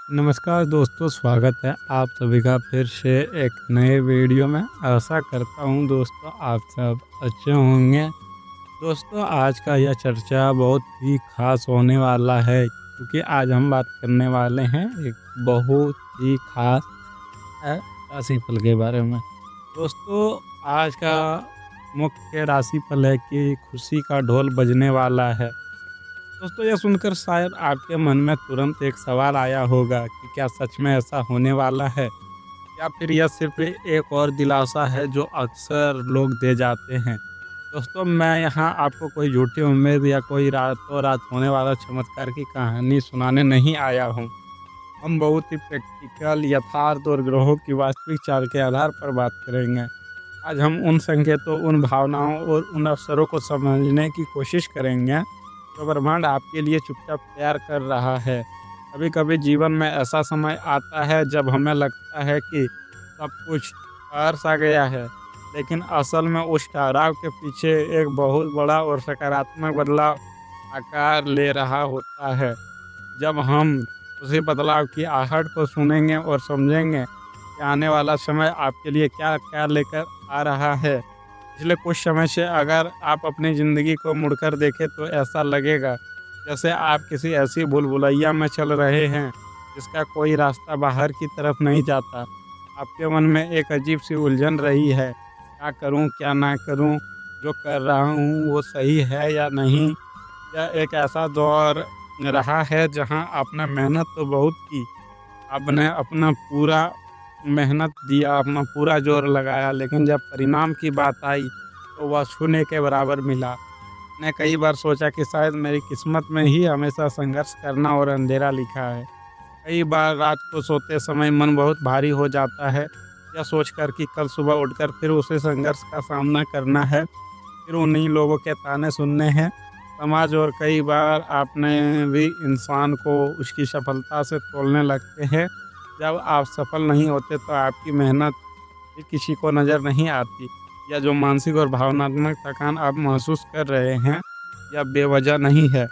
नमस्कार दोस्तों, स्वागत है आप सभी का फिर से एक नए वीडियो में। आशा करता हूँ दोस्तों आप सब अच्छे होंगे। दोस्तों आज का यह चर्चा बहुत ही खास होने वाला है, क्योंकि आज हम बात करने वाले हैं एक बहुत ही खास राशिफल के बारे में। दोस्तों आज का मुख्य राशिफल है कि खुशी का ढोल बजने वाला है। दोस्तों यह सुनकर शायद आपके मन में तुरंत एक सवाल आया होगा कि क्या सच में ऐसा होने वाला है, या फिर यह सिर्फ एक और दिलासा है जो अक्सर लोग दे जाते हैं। दोस्तों मैं यहाँ आपको कोई झूठी उम्मीद या कोई रातों रात होने वाला चमत्कार की कहानी सुनाने नहीं आया हूँ। हम बहुत ही प्रैक्टिकल, यथार्थ और ग्रहों की वास्तविक चाल के आधार पर बात करेंगे। आज हम उन संकेतों, उन भावनाओं और उन अवसरों को समझने की कोशिश करेंगे जो ब्रह्मांड आपके लिए चुपचाप तैयार कर रहा है। कभी कभी जीवन में ऐसा समय आता है जब हमें लगता है कि सब कुछ ठहर सा गया है, लेकिन असल में उस ठहराव के पीछे एक बहुत बड़ा और सकारात्मक बदलाव आकार ले रहा होता है। जब हम उसी बदलाव की आहट को सुनेंगे और समझेंगे कि आने वाला समय आपके लिए क्या क्या लेकर आ रहा है। पिछले कुछ समय से अगर आप अपनी ज़िंदगी को मुड़कर देखें तो ऐसा लगेगा जैसे आप किसी ऐसी भूलभुलैया में चल रहे हैं जिसका कोई रास्ता बाहर की तरफ नहीं जाता। आपके मन में एक अजीब सी उलझन रही है, क्या करूं क्या ना करूं, जो कर रहा हूं वो सही है या नहीं। यह एक ऐसा दौर रहा है जहां आपने मेहनत तो बहुत की, आपने अपना पूरा मेहनत दिया, अपना पूरा जोर लगाया, लेकिन जब परिणाम की बात आई तो वह शून्य के बराबर मिला। मैंने कई बार सोचा कि शायद मेरी किस्मत में ही हमेशा संघर्ष करना और अंधेरा लिखा है। कई बार रात को सोते समय मन बहुत भारी हो जाता है, यह सोचकर कि कल सुबह उठकर फिर उसी संघर्ष का सामना करना है, फिर उन्हीं लोगों के ताने सुनने हैं, समाज, और कई बार आपने भी इंसान को उसकी सफलता से तोलने लगते हैं। जब आप सफल नहीं होते तो आपकी मेहनत भी किसी को नज़र नहीं आती, या जो मानसिक और भावनात्मक थकान आप महसूस कर रहे हैं यह बेवजह नहीं है।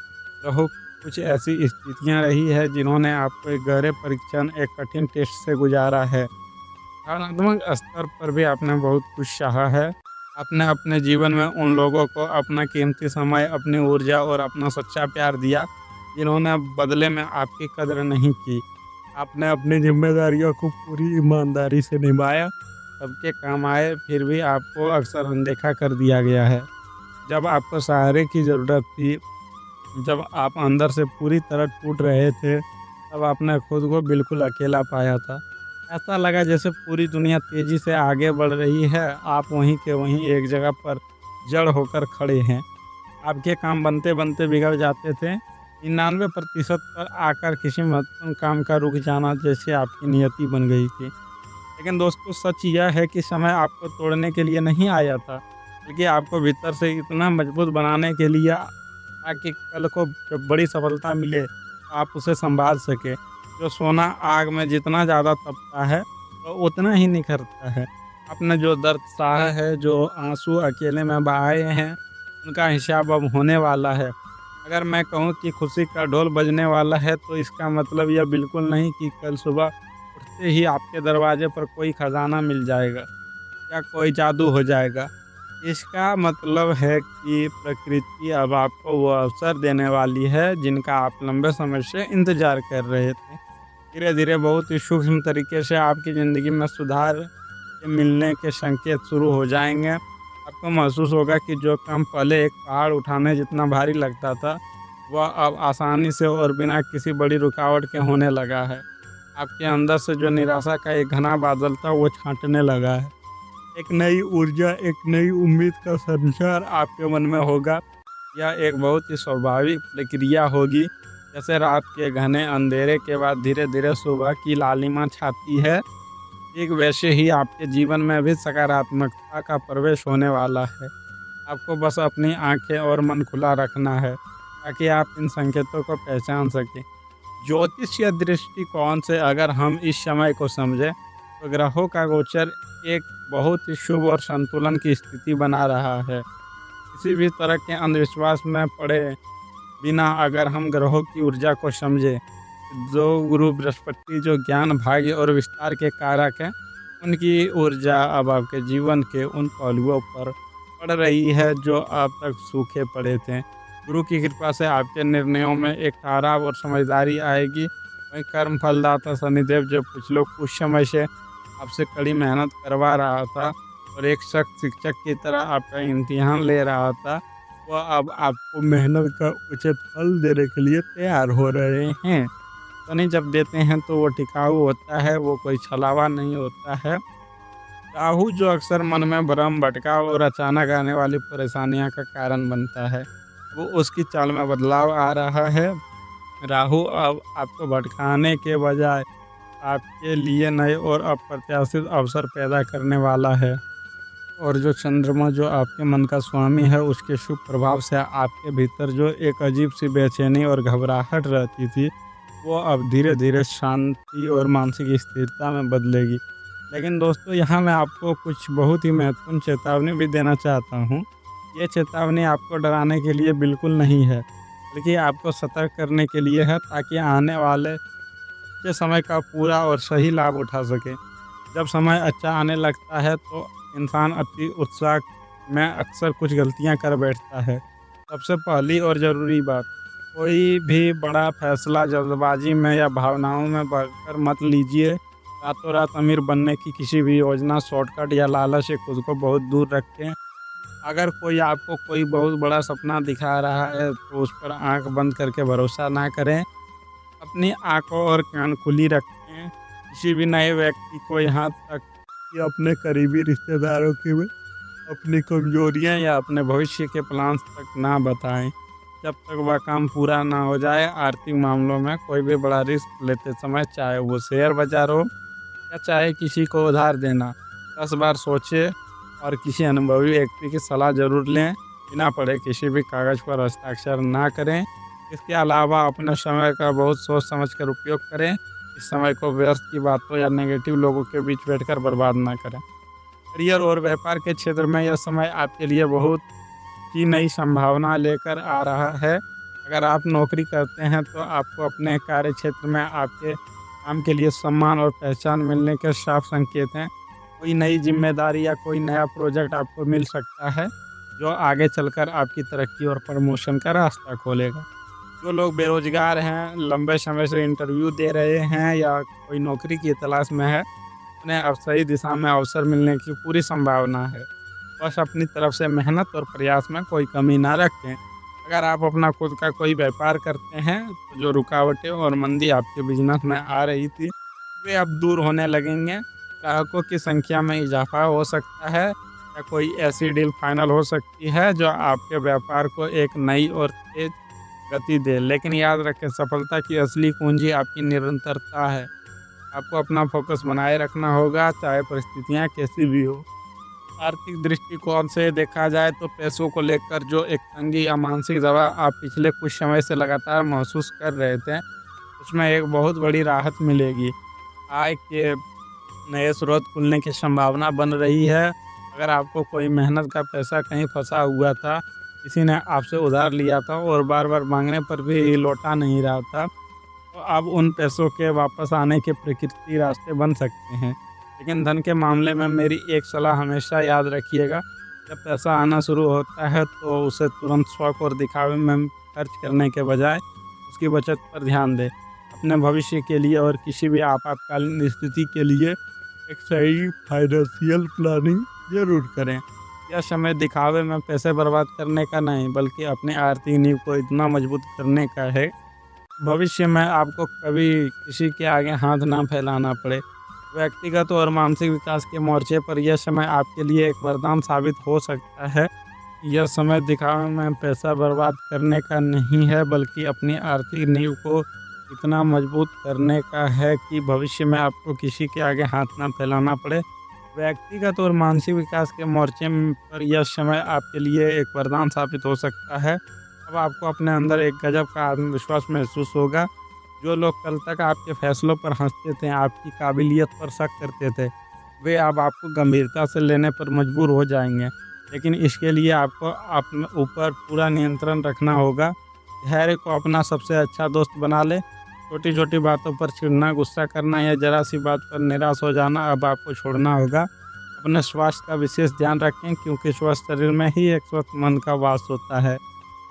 रहो कुछ ऐसी स्थितियां रही है जिन्होंने आपको एक गहरे परीक्षण, एक कठिन टेस्ट से गुजारा है। भावनात्मक स्तर पर भी आपने बहुत कुछ सहा है। आपने अपने जीवन में उन लोगों को अपना कीमती समय, अपनी ऊर्जा और अपना सच्चा प्यार दिया जिन्होंने बदले में आपकी कदर नहीं की। आपने अपनी जिम्मेदारियों को पूरी ईमानदारी से निभाया, सबके काम आए, फिर भी आपको अक्सर अनदेखा कर दिया गया है। जब आपको सहारे की ज़रूरत थी, जब आप अंदर से पूरी तरह टूट रहे थे, तब आपने खुद को बिल्कुल अकेला पाया था। ऐसा लगा जैसे पूरी दुनिया तेज़ी से आगे बढ़ रही है, आप वहीं के वहीं एक जगह पर जड़ होकर खड़े हैं। आपके काम बनते-बनते बिगड़ जाते थे। 99% पर आकर किसी महत्वपूर्ण काम का रुक जाना जैसे आपकी नियति बन गई थी। लेकिन दोस्तों सच यह है कि समय आपको तोड़ने के लिए नहीं आया था, बल्कि आपको भीतर से इतना मजबूत बनाने के लिए ताकि कल को जब बड़ी सफलता मिले तो आप उसे सँभाल सकें। जो सोना आग में जितना ज़्यादा तपता है तो उतना ही निखरता है। आपने जो दर्द सहा है, जो आँसू अकेले में बहाए हैं, उनका हिसाब अब होने वाला है। अगर मैं कहूँ कि खुशी का ढोल बजने वाला है तो इसका मतलब यह बिल्कुल नहीं कि कल सुबह उठते ही आपके दरवाजे पर कोई खजाना मिल जाएगा या कोई जादू हो जाएगा। इसका मतलब है कि प्रकृति अब आपको वो अवसर देने वाली है जिनका आप लंबे समय से इंतज़ार कर रहे थे। धीरे धीरे बहुत ही सूक्ष्म तरीके से आपकी ज़िंदगी में सुधार के मिलने के संकेत शुरू हो जाएंगे। आपको महसूस होगा कि जो काम पहले एक पहाड़ उठाने जितना भारी लगता था, वह अब आसानी से और बिना किसी बड़ी रुकावट के होने लगा है। आपके अंदर से जो निराशा का एक घना बादल था वो छाँटने लगा है। एक नई ऊर्जा, एक नई उम्मीद का संचार आपके मन में होगा। यह एक बहुत ही स्वाभाविक प्रक्रिया होगी, जैसे रात के घने अंधेरे के बाद धीरे धीरे सुबह की लालिमा छाती है। ठीक वैसे ही आपके जीवन में भी सकारात्मकता का प्रवेश होने वाला है। आपको बस अपनी आंखें और मन खुला रखना है ताकि आप इन संकेतों को पहचान सकें। ज्योतिषीय दृष्टिकोण से अगर हम इस समय को समझें तो ग्रहों का गोचर एक बहुत ही शुभ और संतुलन की स्थिति बना रहा है। किसी भी तरह के अंधविश्वास में पड़े बिना अगर हम ग्रहों की ऊर्जा को समझें तो जो गुरु बृहस्पति जो ज्ञान, भाग्य और विस्तार के कारक हैं, उनकी ऊर्जा अब आपके जीवन के उन पहलुओं पर पड़ रही है जो अब तक सूखे पड़े थे। गुरु की कृपा से आपके निर्णयों में एक ठहराव और समझदारी आएगी। वहीं कर्म फलदाता शनिदेव जो कुछ समय से आपसे कड़ी मेहनत करवा रहा था और एक सख्त शिक्षक की तरह आपका इम्तिहान ले रहा था, वो अब आपको मेहनत का उचित फल देने के लिए तैयार हो रहे हैं। शनि जब देते हैं तो वो टिकाऊ होता है, वो कोई छलावा नहीं होता है। राहु जो अक्सर मन में भ्रम, भटकाव और अचानक आने वाली परेशानियों का कारण बनता है, वो उसकी चाल में बदलाव आ रहा है। राहु अब आपको भटकाने के बजाय आपके लिए नए और अप्रत्याशित अवसर पैदा करने वाला है। और जो चंद्रमा जो आपके मन का स्वामी है, उसके शुभ प्रभाव से आपके भीतर जो एक अजीब सी बेचैनी और घबराहट रहती थी, वो अब धीरे धीरे शांति और मानसिक स्थिरता में बदलेगी। लेकिन दोस्तों, यहाँ मैं आपको कुछ बहुत ही महत्वपूर्ण चेतावनी भी देना चाहता हूँ। ये चेतावनी आपको डराने के लिए बिल्कुल नहीं है, बल्कि आपको सतर्क करने के लिए है, ताकि आने वाले अच्छे समय का पूरा और सही लाभ उठा सके। जब समय अच्छा आने लगता है तो इंसान अति उत्साह में अक्सर कुछ गलतियां कर बैठता है। सबसे पहली और ज़रूरी बात, कोई भी बड़ा फैसला जल्दबाजी में या भावनाओं में बहकर मत लीजिए। रातों रात अमीर बनने की किसी भी योजना, शॉर्टकट या लालच से खुद को बहुत दूर रखें। अगर कोई आपको कोई बहुत बड़ा सपना दिखा रहा है तो उस पर आंख बंद करके भरोसा ना करें। अपनी आंखों और कान खुली रखें। किसी भी नए व्यक्ति को यहाँ तक कि अपने करीबी रिश्तेदारों की भी अपनी कमजोरियाँ या अपने भविष्य के प्लान्स तक ना बताएं, जब तक वह काम पूरा ना हो जाए। आर्थिक मामलों में कोई भी बड़ा रिस्क लेते समय, चाहे वो शेयर बाजार हो या चाहे किसी को उधार देना, 10 बार सोचें और किसी अनुभवी व्यक्ति की सलाह जरूर लें। बिना पढ़े किसी भी कागज़ पर हस्ताक्षर ना करें। इसके अलावा अपने समय का बहुत सोच समझ कर उपयोग करें। इस समय को व्यर्थ की बातों या नेगेटिव लोगों के बीच बैठकर बर्बाद ना करें। करियर और व्यापार के क्षेत्र में यह समय आपके लिए बहुत ही नई संभावना लेकर आ रहा है। अगर आप नौकरी करते हैं तो आपको अपने कार्य क्षेत्र में आपके काम के लिए सम्मान और पहचान मिलने के साफ संकेत हैं। कोई नई जिम्मेदारी या कोई नया प्रोजेक्ट आपको मिल सकता है, जो आगे चलकर आपकी तरक्की और प्रमोशन का रास्ता खोलेगा। जो लोग बेरोजगार हैं, लंबे समय से इंटरव्यू दे रहे हैं या कोई नौकरी की तलाश में है, उन्हें अब सही दिशा में अवसर मिलने की पूरी संभावना है। बस अपनी तरफ से मेहनत और प्रयास में कोई कमी ना रखें। अगर आप अपना खुद का कोई व्यापार करते हैं तो जो रुकावटें और मंदी आपके बिजनेस में आ रही थी, वे अब दूर होने लगेंगे। ग्राहकों की संख्या में इजाफा हो सकता है या कोई ऐसी डील फाइनल हो सकती है जो आपके व्यापार को एक नई और तेज गति दे। लेकिन याद रखें, सफलता की असली कुंजी आपकी निरंतरता है। आपको अपना फोकस बनाए रखना होगा, चाहे परिस्थितियाँ कैसी भी हो। आर्थिक दृष्टिकोण से देखा जाए तो पैसों को लेकर जो एक तंगी या मानसिक दबाव आप पिछले कुछ समय से लगातार महसूस कर रहे थे, उसमें एक बहुत बड़ी राहत मिलेगी। आय के नए स्रोत खुलने की संभावना बन रही है। अगर आपको कोई मेहनत का पैसा कहीं फंसा हुआ था, किसी ने आपसे उधार लिया था और बार बार मांगने पर भी लौटा नहीं रहा था, तो अब उन पैसों के वापस आने के प्रकृति रास्ते बन सकते हैं। लेकिन धन के मामले में मेरी एक सलाह हमेशा याद रखिएगा, जब पैसा आना शुरू होता है तो उसे तुरंत शौक और दिखावे में खर्च करने के बजाय उसकी बचत पर ध्यान दें। अपने भविष्य के लिए और किसी भी आपातकालीन स्थिति के लिए एक सही फाइनेंशियल प्लानिंग जरूर करें। यह समय दिखावे में पैसे बर्बाद करने का नहीं, बल्कि अपने आर्थिक नींव को इतना मजबूत करने का है, भविष्य में आपको कभी किसी के आगे हाथ ना फैलाना पड़े। व्यक्तिगत और मानसिक विकास के मोर्चे पर यह समय आपके लिए एक वरदान साबित हो सकता है। यह समय दिखावे में पैसा बर्बाद करने का नहीं है, बल्कि अपनी आर्थिक नींव को इतना मजबूत करने का है कि भविष्य में आपको किसी के आगे हाथ ना फैलाना पड़े। व्यक्तिगत और मानसिक विकास के मोर्चे पर यह समय आपके लिए एक वरदान साबित हो सकता है। अब आपको अपने अंदर एक गजब का आत्मविश्वास महसूस होगा। जो लोग कल तक आपके फैसलों पर हंसते थे, आपकी काबिलियत पर शक करते थे, वे अब आपको गंभीरता से लेने पर मजबूर हो जाएंगे। लेकिन इसके लिए आपको अपने ऊपर पूरा नियंत्रण रखना होगा। धैर्य को अपना सबसे अच्छा दोस्त बना ले। छोटी छोटी बातों पर चिढ़ना, गुस्सा करना या जरा सी बात पर निराश हो जाना अब आपको छोड़ना होगा। अपने स्वास्थ्य का विशेष ध्यान रखें, क्योंकि स्वस्थ शरीर में ही एक स्वस्थ मन का वास होता है।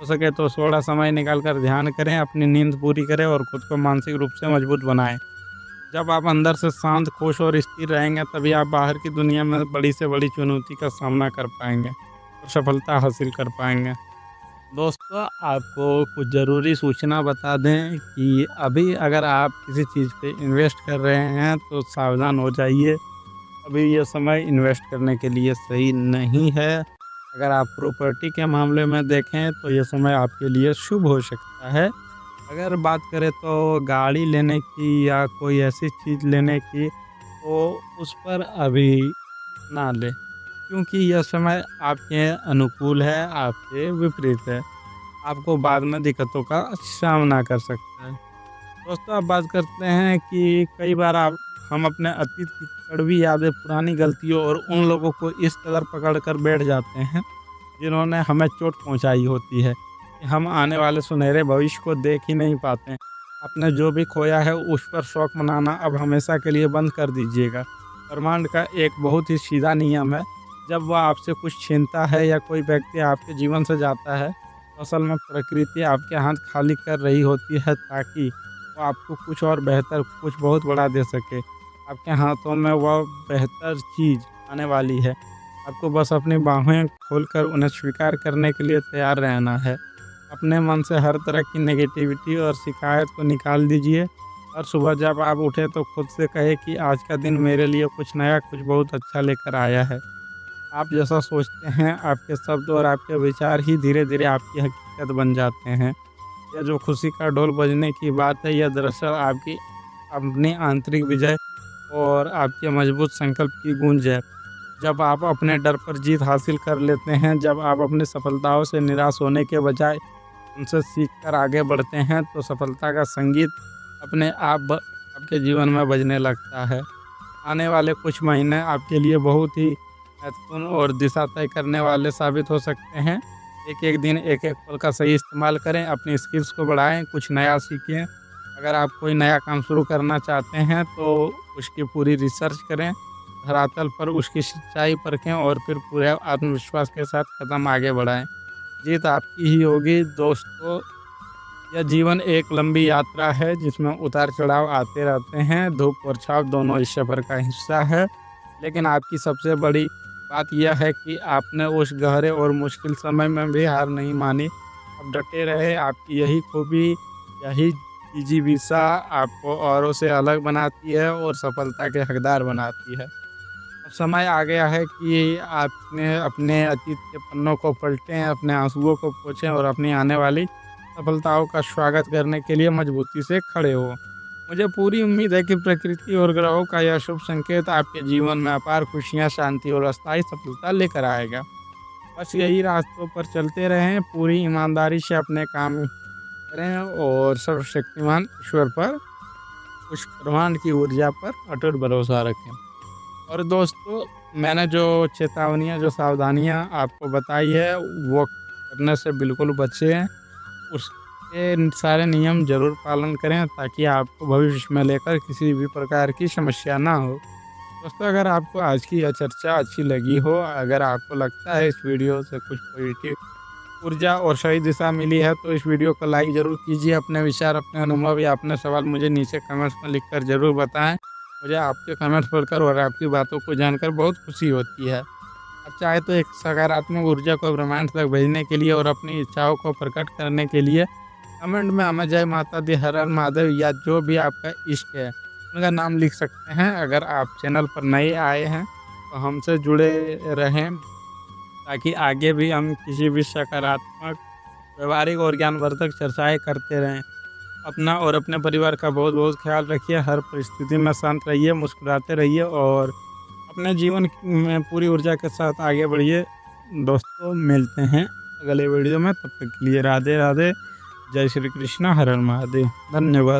हो सके तो थोड़ा समय निकाल कर ध्यान करें, अपनी नींद पूरी करें और खुद को मानसिक रूप से मजबूत बनाएं। जब आप अंदर से शांत, खुश और स्थिर रहेंगे, तभी आप बाहर की दुनिया में बड़ी से बड़ी चुनौती का सामना कर पाएंगे और सफलता हासिल कर पाएंगे। दोस्तों, आपको कुछ ज़रूरी सूचना बता दें कि अभी अगर आप किसी चीज़ पे इन्वेस्ट कर रहे हैं तो सावधान हो जाइए। अभी ये समय इन्वेस्ट करने के लिए सही नहीं है। अगर आप प्रॉपर्टी के मामले में देखें तो ये समय आपके लिए शुभ हो सकता है। अगर बात करें तो गाड़ी लेने की या कोई ऐसी चीज़ लेने की, तो उस पर अभी ना लें, क्योंकि यह समय आपके अनुकूल है, आपके विपरीत है। आपको बाद में दिक्कतों का सामना कर सकता है। दोस्तों, अब बात करते हैं कि कई बार आप हम अपने अतीत की कड़वी यादें, पुरानी गलतियों और उन लोगों को इस कदर पकड़ कर बैठ जाते हैं जिन्होंने हमें चोट पहुंचाई होती है कि हम आने वाले सुनहरे भविष्य को देख ही नहीं पाते। आपने जो भी खोया है उस पर शौक मनाना अब हमेशा के लिए बंद कर दीजिएगा। ब्रह्मांड का एक बहुत ही सीधा नियम है, जब वह आपसे कुछ छीनता है या कोई व्यक्ति आपके जीवन से जाता है, तो असल में प्रकृति आपके हाथ खाली कर रही होती है, ताकि वो आपको कुछ और बेहतर, कुछ बहुत बड़ा दे सके। आपके हाथों में वह बेहतर चीज़ आने वाली है। आपको बस अपनी बाहें खोलकर उन्हें स्वीकार करने के लिए तैयार रहना है। अपने मन से हर तरह की नेगेटिविटी और शिकायत को निकाल दीजिए और सुबह जब आप उठें तो खुद से कहें कि आज का दिन मेरे लिए कुछ नया, कुछ बहुत अच्छा लेकर आया है। आप जैसा सोचते हैं, आपके शब्द और आपके विचार ही धीरे-धीरे आपकी हकीकत बन जाते हैं। यह जो खुशी का ढोल बजने की बात है, यह दरअसल आपकी अपनी आंतरिक विजय और आपके मजबूत संकल्प की गूंज है। जब आप अपने डर पर जीत हासिल कर लेते हैं, जब आप अपनी सफलताओं से निराश होने के बजाय उनसे सीखकर आगे बढ़ते हैं, तो सफलता का संगीत अपने आप आपके जीवन में बजने लगता है। आने वाले कुछ महीने आपके लिए बहुत ही महत्वपूर्ण और दिशा तय करने वाले साबित हो सकते हैं। एक-एक दिन, एक-एक पल का सही इस्तेमाल करें, अपनी स्किल्स को बढ़ाएँ, कुछ नया सीखें। अगर आप कोई नया काम शुरू करना चाहते हैं, तो उसकी पूरी रिसर्च करें, धरातल पर उसकी सच्चाई परखें और फिर पूरे आत्मविश्वास के साथ कदम आगे बढ़ाएँ। जीत आपकी ही होगी दोस्तों। यह जीवन एक लंबी यात्रा है जिसमें उतार-चढ़ाव आते रहते हैं। धूप और छाँव दोनों इस सफ़र का हिस्सा है। लेकिन आपकी सबसे बड़ी बात यह है कि आपने उस गहरे और मुश्किल समय में भी हार नहीं मानी। आप डटे रहे। आपकी यही खूबी, यही जिजीविषा आपको औरों से अलग बनाती है और सफलता के हकदार बनाती है। अब समय आ गया है कि आपने अपने अतीत के पन्नों को पलटें, अपने आंसुओं को पोंछें और अपनी आने वाली सफलताओं का स्वागत करने के लिए मजबूती से खड़े हों। मुझे पूरी उम्मीद है कि प्रकृति और ग्रहों का यह शुभ संकेत आपके जीवन में अपार खुशियाँ, शांति और अस्थायी सफलता लेकर आएगा। बस यही रास्तों पर चलते रहें, पूरी ईमानदारी से अपने काम करें और सर्वशक्तिमान ईश्वर पर, उस ब्रह्मांड की ऊर्जा पर अटूट भरोसा रखें। और दोस्तों, मैंने जो चेतावनियाँ, जो सावधानियाँ आपको बताई है, वो करने से बिल्कुल बचें। उसके सारे नियम ज़रूर पालन करें, ताकि आपको भविष्य में लेकर किसी भी प्रकार की समस्या ना हो। दोस्तों, अगर आपको आज की यह चर्चा अच्छी लगी हो, अगर आपको लगता है इस वीडियो से कुछ पॉजिटिव ऊर्जा और सही दिशा मिली है, तो इस वीडियो को लाइक ज़रूर कीजिए। अपने विचार, अपने अनुभव या अपने सवाल मुझे नीचे कमेंट्स में लिखकर ज़रूर बताएँ। मुझे आपके कमेंट्स पढ़कर और आपकी बातों को जानकर बहुत खुशी होती है। आप चाहे तो एक सकारात्मक ऊर्जा को ब्रह्मांड तक भेजने के लिए और अपनी इच्छाओं को प्रकट करने के लिए कमेंट में हमें जय माता दी, हर हर महादेव या जो भी आपका इष्ट है उनका नाम लिख सकते हैं। अगर आप चैनल पर नए आए हैं तो हमसे जुड़े रहें, ताकि आगे भी हम किसी भी सकारात्मक, व्यवहारिक और ज्ञानवर्धक चर्चाएँ करते रहें। अपना और अपने परिवार का बहुत बहुत ख्याल रखिए। हर परिस्थिति में शांत रहिए, मुस्कुराते रहिए और अपने जीवन में पूरी ऊर्जा के साथ आगे बढ़िए। दोस्तों, मिलते हैं अगले वीडियो में, तब तक के लिए राधे राधे, जय श्री कृष्ण, हर हर महादेव, धन्यवाद।